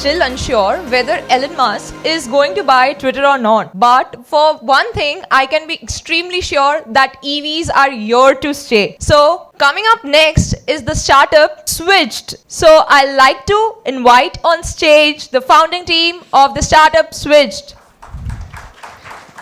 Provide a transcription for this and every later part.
still unsure whether Elon Musk is going to buy Twitter or not. But for one thing, I can be extremely sure that EVs are here to stay. So coming up next is the startup Switched. So I'd like to invite on stage the founding team of the startup Switched.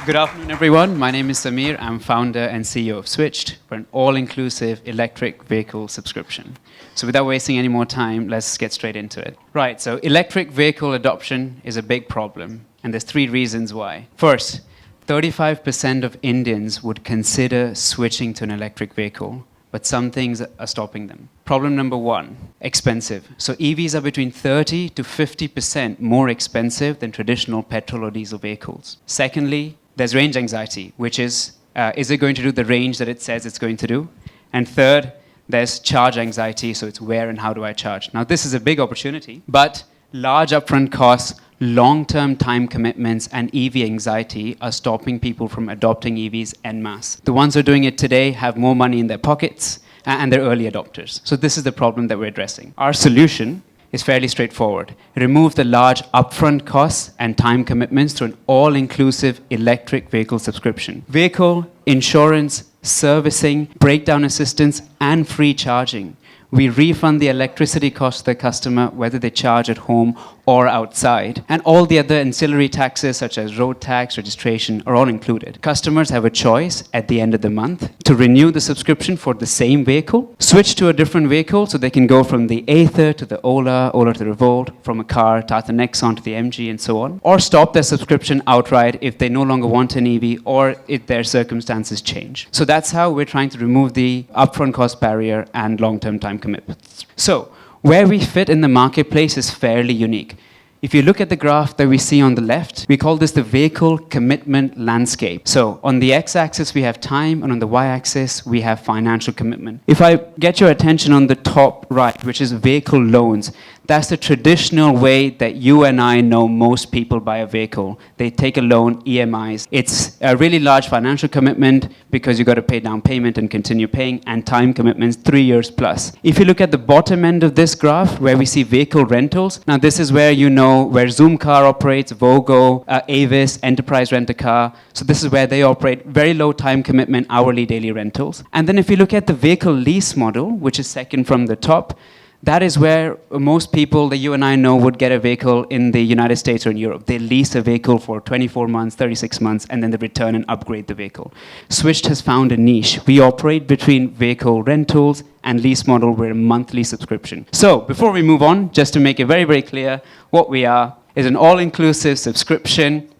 Good afternoon, everyone. My name is Samir. I'm founder and CEO of Switched. We're an all-inclusive electric vehicle subscription. So without wasting any more time, let's get straight into it. Right, so electric vehicle adoption is a big problem, and there's 3 reasons why. First, 35% of Indians would consider switching to an electric vehicle, but some things are stopping them. Problem number 1, expensive. So EVs are between 30 to 50% more expensive than traditional petrol or diesel vehicles. Secondly, there's range anxiety, which is it going to do the range that it says it's going to do? And third, there's charge anxiety, so it's where and how do I charge? Now, this is a big opportunity, but large upfront costs, long-term time commitments, and EV anxiety are stopping people from adopting EVs en masse. The ones who are doing it today have more money in their pockets, and they're early adopters. So this is the problem that we're addressing. Our solution is fairly straightforward. Remove the large upfront costs and time commitments through an all-inclusive electric vehicle subscription. Vehicle, insurance, servicing, breakdown assistance, and free charging. We refund the electricity cost to the customer, whether they charge at home or outside. And all the other ancillary taxes, such as road tax, registration, are all included. Customers have a choice at the end of the month to renew the subscription for the same vehicle, switch to a different vehicle so they can go from the Ather to the Ola, Ola to the Revolt, from a car, Tata Nexon to the MG, and so on. Or stop their subscription outright if they no longer want an EV or if their circumstances change. So that's how we're trying to remove the upfront cost barrier and long-term time commitments. So where we fit in the marketplace is fairly unique. If you look at the graph that we see on the left, we call this the vehicle commitment landscape. So on the x-axis we have time, and on the y-axis we have financial commitment. If I get your attention on the top right, which is vehicle loans, that's the traditional way that you and I know most people buy a vehicle. They take a loan, EMIs. It's a really large financial commitment because you've got to pay down payment and continue paying, and time commitments, 3 years plus. If you look at the bottom end of this graph where we see vehicle rentals, now this is where you know where Zoom Car operates, Vogo, Avis, Enterprise Rent-A-Car. So this is where they operate, very low time commitment, hourly, daily rentals. And then if you look at the vehicle lease model, which is second from the top, that is where most people that you and I know would get a vehicle in the United States or in Europe. They lease a vehicle for 24 months, 36 months, and then they return and upgrade the vehicle. Switched has found a niche. We operate between vehicle rentals and lease model. We're a monthly subscription. So before we move on, just to make it very, very clear, what we are is an all-inclusive subscription,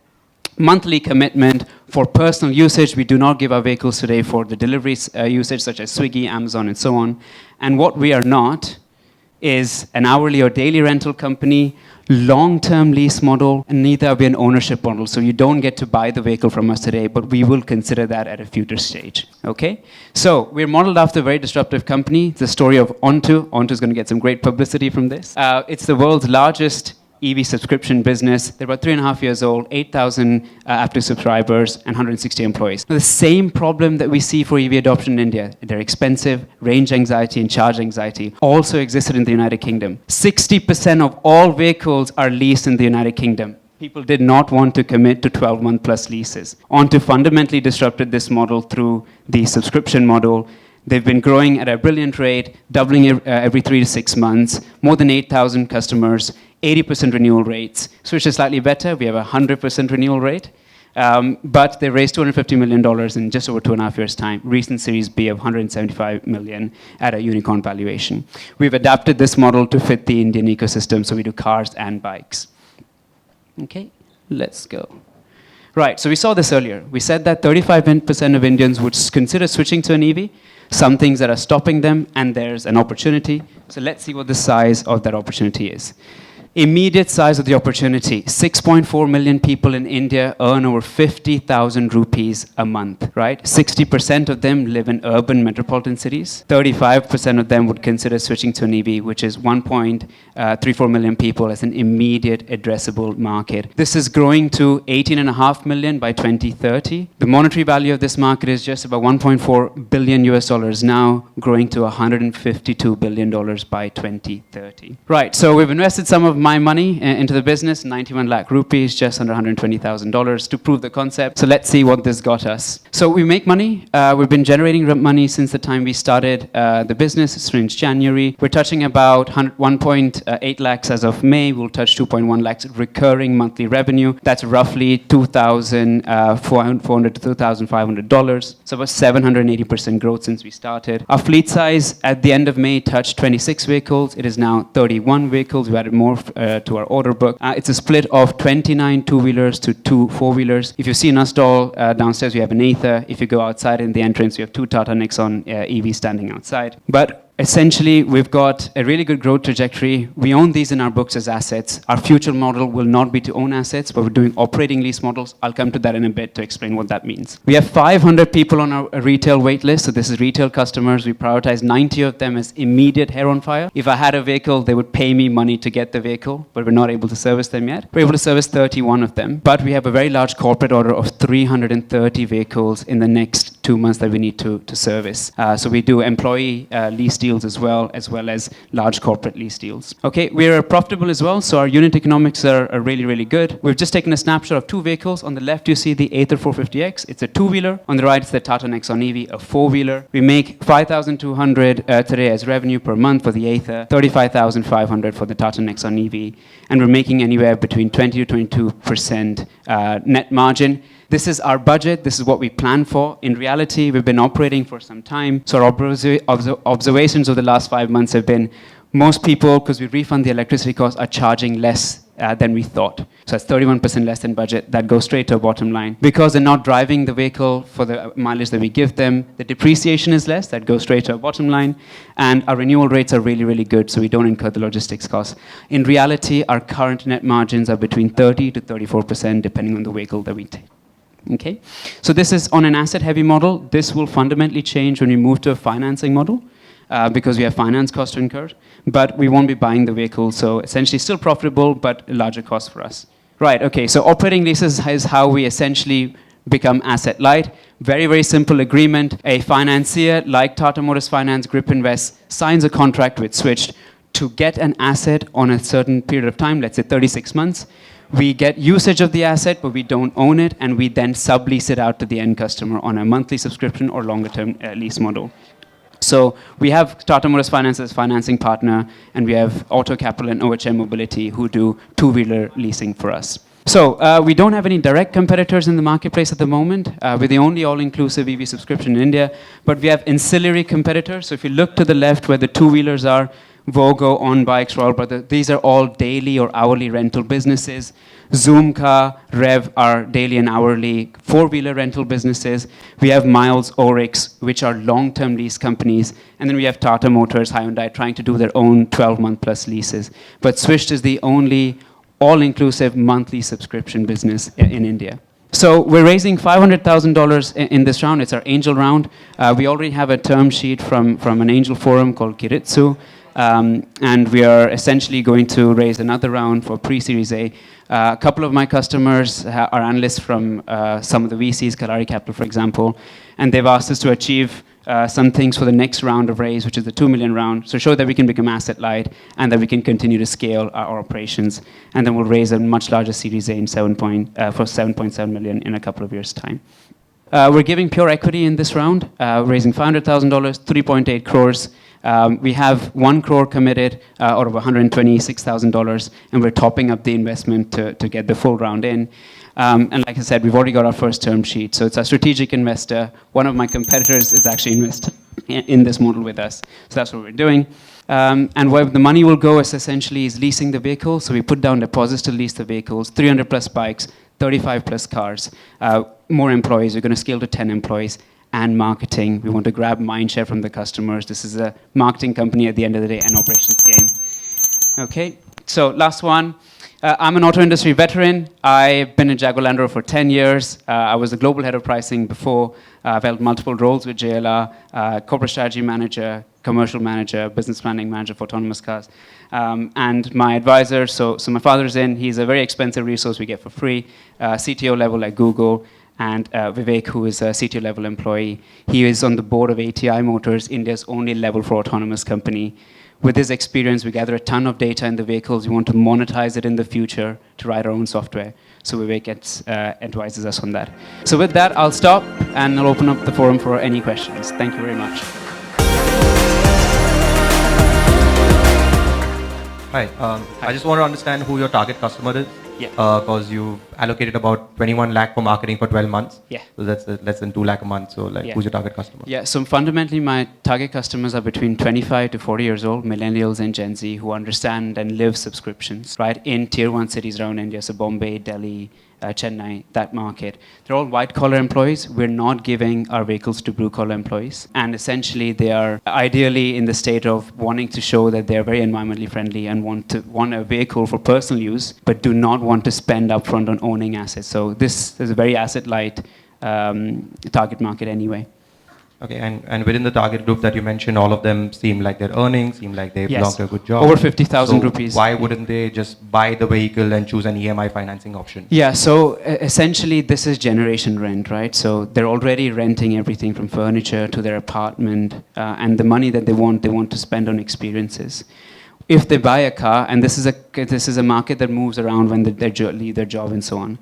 monthly commitment for personal usage. We do not give our vehicles today for the delivery usage, such as Swiggy, Amazon, and so on. And what we are not is an hourly or daily rental company, long-term lease model, and neither are we an ownership model. So you don't get to buy the vehicle from us today, but we will consider that at a future stage. Okay? So we're modeled after a very disruptive company. It's the story of Onto. Onto is going to get some great publicity from this. It's the world's largest EV subscription business. They're about 3.5 years old, 8,000 active subscribers, and 160 employees. Now, the same problem that we see for EV adoption in India, they're expensive, range anxiety and charge anxiety, also existed in the United Kingdom. 60% of all vehicles are leased in the United Kingdom. People did not want to commit to 12-month plus leases. Onto fundamentally disrupted this model through the subscription model. They've been growing at a brilliant rate, doubling every 3 to 6 months, more than 8,000 customers, 80% renewal rates. Switch is slightly better. We have a 100% renewal rate. But they raised $250 million in just over 2.5 years' time. Recent Series B of $175 million at a unicorn valuation. We've adapted this model to fit the Indian ecosystem, so we do cars and bikes. Okay, let's go. Right, so we saw this earlier. We said that 35% of Indians would consider switching to an EV, some things that are stopping them, and there's an opportunity. So let's see what the size of that opportunity is. Immediate size of the opportunity, 6.4 million people in India earn over 50,000 rupees a month, right? 60% of them live in urban metropolitan cities. 35% of them would consider switching to an EV, which is 1.34 million people as an immediate addressable market. This is growing to 18.5 million by 2030. The monetary value of this market is just about 1.4 billion US dollars now, growing to 152 billion dollars by 2030. Right, so we've invested some of my money into the business, 91 lakh rupees, just under $120,000 to prove the concept. So let's see what this got us. So we make money. We've been generating money since the time we started the business since January. We're touching about 1.8 lakhs as of May. We'll touch 2.1 lakhs recurring monthly revenue. That's roughly $2,400 to $2,500. So about 780% growth since we started. Our fleet size at the end of May touched 26 vehicles. It is now 31 vehicles. We added more to our order book. It's a split of 29 two-wheelers to 2 four-wheelers. If you see in our stall downstairs, we have an Ather. If you go outside in the entrance, we have 2 Tata Nexon EVs standing outside. But essentially, we've got a really good growth trajectory. We own these in our books as assets. Our future model will not be to own assets, but we're doing operating lease models. I'll come to that in a bit to explain what that means. We have 500 people on our retail wait list. So this is retail customers. We prioritize 90 of them as immediate hair on fire. If I had a vehicle, they would pay me money to get the vehicle, but we're not able to service them yet. We're able to service 31 of them, but we have a very large corporate order of 330 vehicles in the next 2 months that we need to service. So we do employee lease deals as well as large corporate lease deals. Okay, we're profitable as well, so our unit economics are really, really good. We've just taken a snapshot of 2 vehicles. On the left, you see the Ather 450X. It's a 2-wheeler. On the right, it's the Tata Nexon EV, a 4-wheeler. We make 5,200 today as revenue per month for the Ather, 35,500 for the Tata Nexon EV, and we're making anywhere between 20 to 22% net margin. This is our budget. This is what we plan for. In reality, we've been operating for some time. So our observations of the last 5 months have been most people, because we refund the electricity costs, are charging less than we thought. So that's 31% less than budget. That goes straight to our bottom line. Because they're not driving the vehicle for the mileage that we give them, the depreciation is less. That goes straight to our bottom line. And our renewal rates are really, really good, so we don't incur the logistics costs. In reality, our current net margins are between 30 to 34%, depending on the vehicle that we take. Okay, so this is on an asset-heavy model. This will fundamentally change when we move to a financing model because we have finance costs to incur, but we won't be buying the vehicle, so essentially still profitable, but a larger cost for us. Right, okay, so operating leases is how we essentially become asset light. Very, very simple agreement. A financier like Tata Motors Finance, Grip Invest, signs a contract with Switched to get an asset on a certain period of time, let's say 36 months. We get usage of the asset, but we don't own it, and we then sublease it out to the end customer on a monthly subscription or longer-term lease model. So we have Tata Motors Finance as financing partner, and we have Auto Capital and OHM Mobility who do 2-wheeler leasing for us. So we don't have any direct competitors in the marketplace at the moment. We're the only all-inclusive EV subscription in India, but we have ancillary competitors. So if you look to the left where the 2-wheelers are, Vogo, On Bikes, Royal Brother, these are all daily or hourly rental businesses. Zoomcar, Rev are daily and hourly 4-wheeler rental businesses. We have Miles, Oryx, which are long-term lease companies. And then we have Tata Motors, Hyundai, trying to do their own 12-month plus leases. But Swychd is the only all-inclusive monthly subscription business in India. So we're raising $500,000 in this round. It's our angel round. We already have a term sheet from an angel forum called Kiritsu. And we are essentially going to raise another round for pre-Series A. A couple of my customers are analysts from some of the VCs, Kalari Capital, for example, and they've asked us to achieve some things for the next round of raise, which is the 2 million round, so show that we can become asset light and that we can continue to scale our operations. And then we'll raise a much larger Series A for 7.7 million in a couple of years' time. We're giving pure equity in this round, raising $500,000, 3.8 crores. We have 1 crore committed out of $126,000, and we're topping up the investment to get the full round in. And like I said, we've already got our first term sheet. So it's a strategic investor. One of my competitors is actually invested in this model with us. So that's what we're doing. And where the money will go is essentially leasing the vehicle. So we put down deposits to lease the vehicles, 300 plus bikes, 35 plus cars, more employees. We're going to scale to 10 employees. And marketing. We want to grab mind share from the customers. This is a marketing company at the end of the day, an operations game. Okay, so last one. I'm an auto industry veteran. I've been a Jaguar Land Rover for 10 years. I was the global head of pricing before. I've held multiple roles with JLR, corporate strategy manager, commercial manager, business planning manager for autonomous cars. And my advisor, so my father's in. He's a very expensive resource we get for free, CTO level at Google. And Vivek, who is a CTO level employee, he is on the board of ATI Motors, India's only level 4 autonomous company. with this experience, we gather a ton of data in the vehicles. We want to monetize it in the future to write our own software. So Vivek advises us on that. So with that, I'll stop and I'll open up the forum for any questions. Thank you very much. Hi. I just want to understand who your target customer is. Yeah. Because you've allocated about 21 lakh for marketing for 12 months. Yeah. So that's less than 2 lakh a month. So Yeah. who's your target customer? Yeah, so fundamentally, my target customers are between 25 to 40 years old, millennials and Gen Z, who understand and live subscriptions, right, in tier 1 cities around India, so Bombay, Delhi, Chennai, that market. They're all white-collar employees. We're not giving our vehicles to blue-collar employees. And essentially, they are ideally in the state of wanting to show that they're very environmentally friendly and want a vehicle for personal use, but do not want to spend upfront on owning assets. So this is a very asset-light target market anyway. Okay, and within the target group that you mentioned, all of them seem like they're earning, seem like they belong to a good job. Over 50,000 rupees. Why wouldn't they just buy the vehicle and choose an EMI financing option? Yeah, so essentially this is generation rent, right? So they're already renting everything from furniture to their apartment, and the money that they want to spend on experiences. If they buy a car, and this is a market that moves around when they leave their job and so on.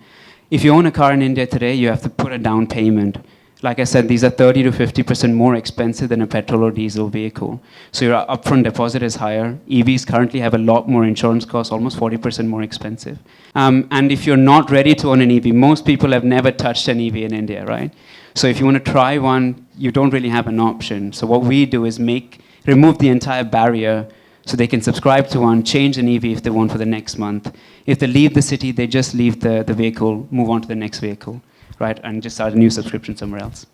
If you own a car in India today, you have to put a down payment. Like I said, these are 30 to 50% more expensive than a petrol or diesel vehicle. So your upfront deposit is higher. EVs currently have a lot more insurance costs, almost 40% more expensive. And if you're not ready to own an EV, most people have never touched an EV in India, right? So if you want to try one, you don't really have an option. So what we do is remove the entire barrier so they can subscribe to one, change an EV if they want for the next month. If they leave the city, they just leave the vehicle, move on to the next vehicle, right, and just start a new subscription somewhere else.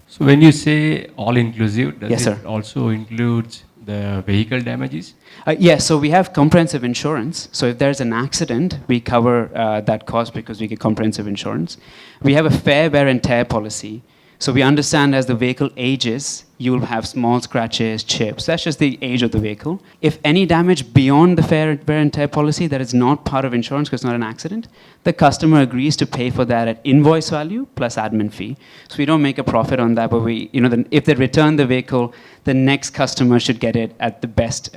So when you say all-inclusive, does Yes, it sir. also includes the vehicle damages? Yes, so we have comprehensive insurance. So if there's an accident, we cover that cost because we get comprehensive insurance. We have a fair wear and tear policy. So we understand as the vehicle ages, you'll have small scratches, chips. That's just the age of the vehicle. If any damage beyond the fair wear and tear policy that is not part of insurance because it's not an accident, the customer agrees to pay for that at invoice value plus admin fee. So we don't make a profit on that, but if they return the vehicle, the next customer should get it at the best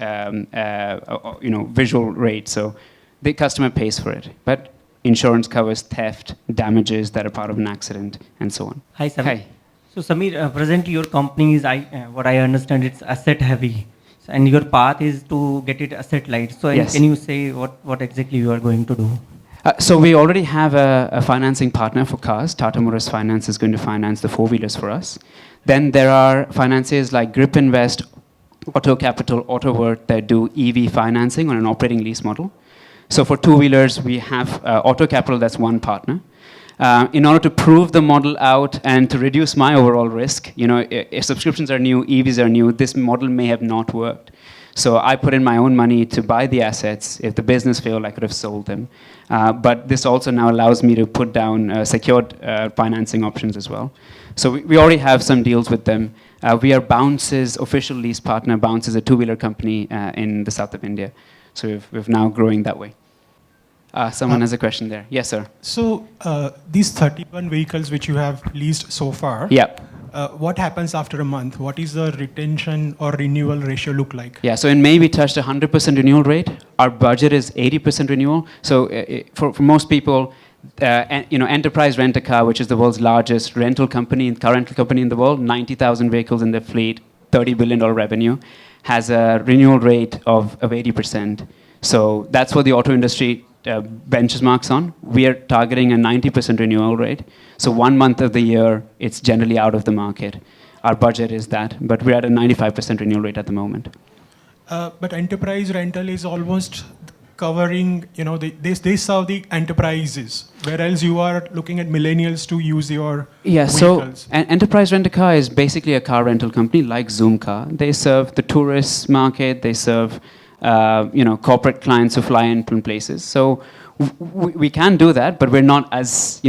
visual rate. So the customer pays for it. But insurance covers theft, damages that are part of an accident, and so on. Hi, Samir. Hi. So, Samir, presently your company is, what I understand, it's asset heavy. And your path is to get it asset light. So, Yes. can you say what exactly you are going to do? So we already have a financing partner for cars. Tata Motors Finance is going to finance the four-wheelers for us. Then there are financiers like Grip Invest, Auto Capital, AutoWorth that do EV financing on an operating lease model. So for two-wheelers, we have Auto Capital, that's one partner. In order to prove the model out and to reduce my overall risk, if subscriptions are new, EVs are new, this model may have not worked. So I put in my own money to buy the assets. If the business failed, I could have sold them. But this also now allows me to put down secured financing options as well. So we already have some deals with them. We are Bounce's official lease partner. Bounce is a two-wheeler company in the south of India. So we've now growing that way. Someone has a question there. Yes, sir. So these 31 vehicles which you have leased so far, Yeah. What happens after a month? What is the retention or renewal ratio look like? Yeah, so in May we touched 100% renewal rate. Our budget is 80% renewal. So for most people, Enterprise Rent-A-Car, which is the world's largest car rental company in the world, 90,000 vehicles in their fleet, $30 billion revenue, has a renewal rate of 80%. So that's what the auto industry benchmarks on. We are targeting a 90% renewal rate. So 1 month of the year, it's generally out of the market. Our budget is that, but we're at a 95% renewal rate at the moment. But enterprise rental is almost covering, they serve the enterprises, whereas you are looking at millennials to use your vehicles. So Enterprise Rent-A-Car is basically a car rental company like Zoom Car. They serve the tourist market. They serve corporate clients who fly in from places. So we can do that, but we're not as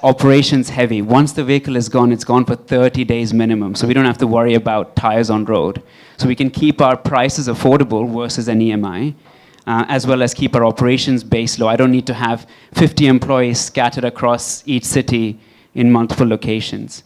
operations heavy. Once the vehicle is gone, it's gone for 30 days minimum. So we don't have to worry about tires on road. So we can keep our prices affordable versus an EMI, as well as keep our operations base low. I don't need to have 50 employees scattered across each city in multiple locations.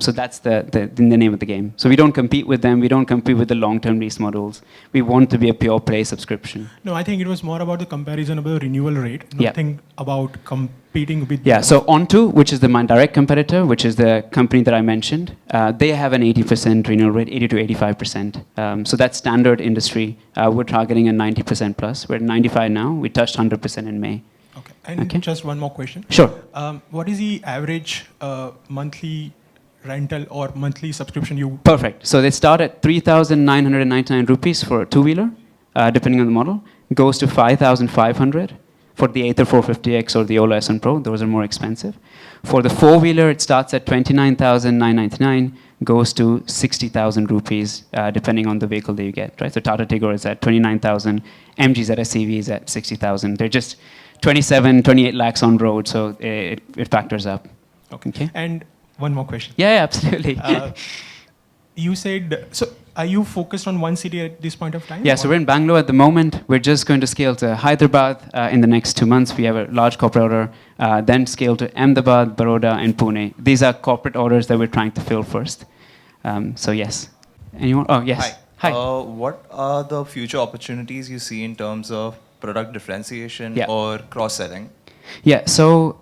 So that's the name of the game. So we don't compete with them. We don't compete with the long-term lease models. We want to be a pure play subscription. No, I think it was more about the comparison of the renewal rate, Yeah. nothing about competing with. Yeah, so Onto, which is my direct competitor, which is the company that I mentioned, they have an 80% renewal rate, 80 to 85%. So that's standard industry. We're targeting a 90% plus. We're at 95 now. We touched 100% in May. Okay. And just one more question. Sure. What is the average monthly rental or monthly subscription you? Perfect. So they start at 3,999 rupees for a two-wheeler, depending on the model. Goes to 5,500 for the Ather 450X or the Ola S1 Pro. Those are more expensive. For the four-wheeler, it starts at 29,999, goes to 60,000 rupees, depending on the vehicle that you get. Right. So Tata Tigor is at 29,000. MG ZSCV is at 60,000. They're just 27, 28 lakhs on road, so it factors up. Okay. And one more question. Yeah, absolutely. You said, so are you focused on one city at this point of time? Yeah, so we're in Bangalore at the moment. We're just going to scale to Hyderabad in the next 2 months. We have a large corporate order, then scale to Ahmedabad, Baroda, and Pune. These are corporate orders that we're trying to fill first. So yes. Anyone? Oh, yes. Hi. What are the future opportunities you see in terms of product differentiation or cross-selling? Yeah, so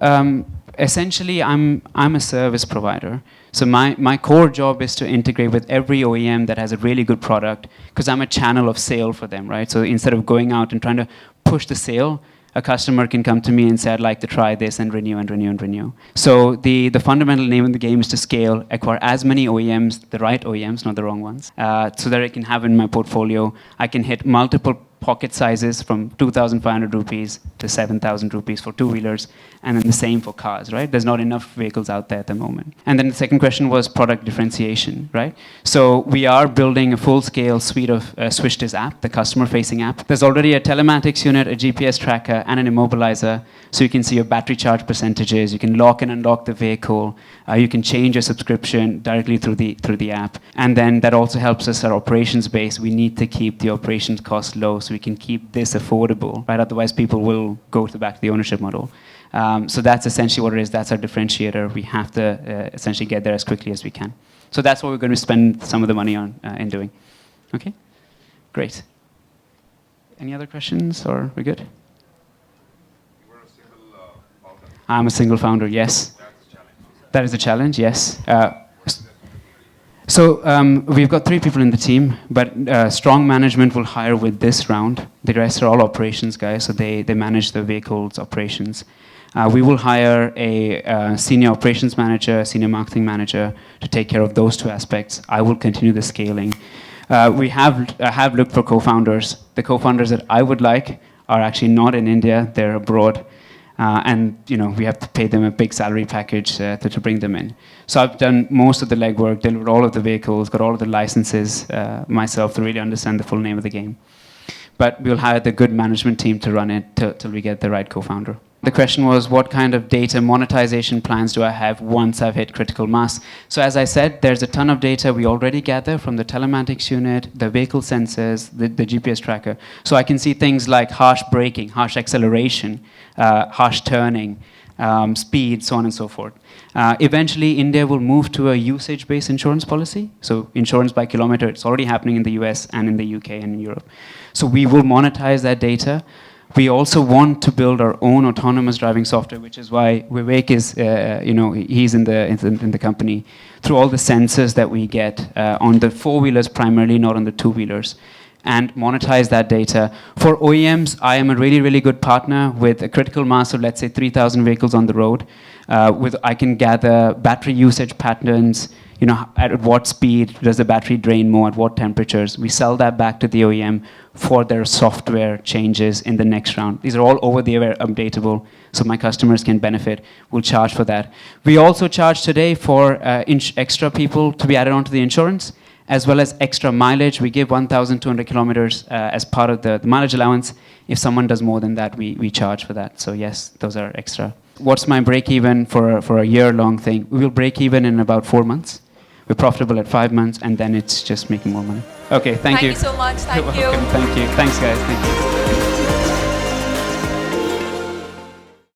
essentially I'm a service provider. So my core job is to integrate with every OEM that has a really good product, because I'm a channel of sale for them, right? So instead of going out and trying to push the sale, a customer can come to me and say, I'd like to try this, and renew and renew and renew. So the fundamental name of the game is to scale, acquire as many OEMs, the right OEMs, not the wrong ones, so that I can have in my portfolio. I can hit multiple pocket sizes from 2,500 rupees to 7,000 rupees for two-wheelers, and then the same for cars, right? There's not enough vehicles out there at the moment. And then the second question was product differentiation, right? So we are building a full-scale suite of Swychd app, the customer-facing app. There's already a telematics unit, a GPS tracker, and an immobilizer, so you can see your battery charge percentages. You can lock and unlock the vehicle. You can change your subscription directly through the app. And then that also helps us our operations base. We need to keep the operations costs low so we can keep this affordable, right? Otherwise, people will go back to the ownership model. So that's essentially what it is. That's our differentiator. We have to essentially get there as quickly as we can. So that's what we're going to spend some of the money on in doing. Okay, great. Any other questions, or we're good? I'm a single founder, yes. That is a challenge, yes. So we've got 3 people in the team, but strong management will hire with this round. The rest are all operations guys, so they manage the vehicles operations. We will hire a senior operations manager, senior marketing manager to take care of those 2 aspects. I will continue the scaling. We have looked for co-founders. The co-founders that I would like are actually not in India, they're abroad. And we have to pay them a big salary package to bring them in. So I've done most of the legwork, delivered all of the vehicles, got all of the licenses myself to really understand the full name of the game. But we'll hire the good management team to run it till we get the right co-founder. The question was, what kind of data monetization plans do I have once I've hit critical mass? So as I said, there's a ton of data we already gather from the telematics unit, the vehicle sensors, the GPS tracker. So I can see things like harsh braking, harsh acceleration, harsh turning, speed, so on and so forth. Eventually, India will move to a usage-based insurance policy. So insurance by kilometer, it's already happening in the US and in the UK and in Europe. So we will monetize that data. We also want to build our own autonomous driving software, which is why Vivek is, he's in the company, through all the sensors that we get on the four-wheelers primarily, not on the two-wheelers, and monetize that data. For OEMs, I am a really, really good partner with a critical mass of, let's say, 3,000 vehicles on the road. I can gather battery usage patterns, at what speed does the battery drain more, at what temperatures. We sell that back to the OEM for their software changes in the next round. These are all over-the-air updatable, so my customers can benefit. We'll charge for that. We also charge today for extra people to be added onto the insurance, as well as extra mileage. We give 1,200 kilometers as part of the mileage allowance. If someone does more than that, we charge for that. So yes, those are extra. What's my break-even for a year-long thing? We will break even in about 4 months. We're profitable at 5 months, and then it's just making more money. Okay, thank you. Thank you so much. Thank you. Thank you. Thanks, guys. Thank you.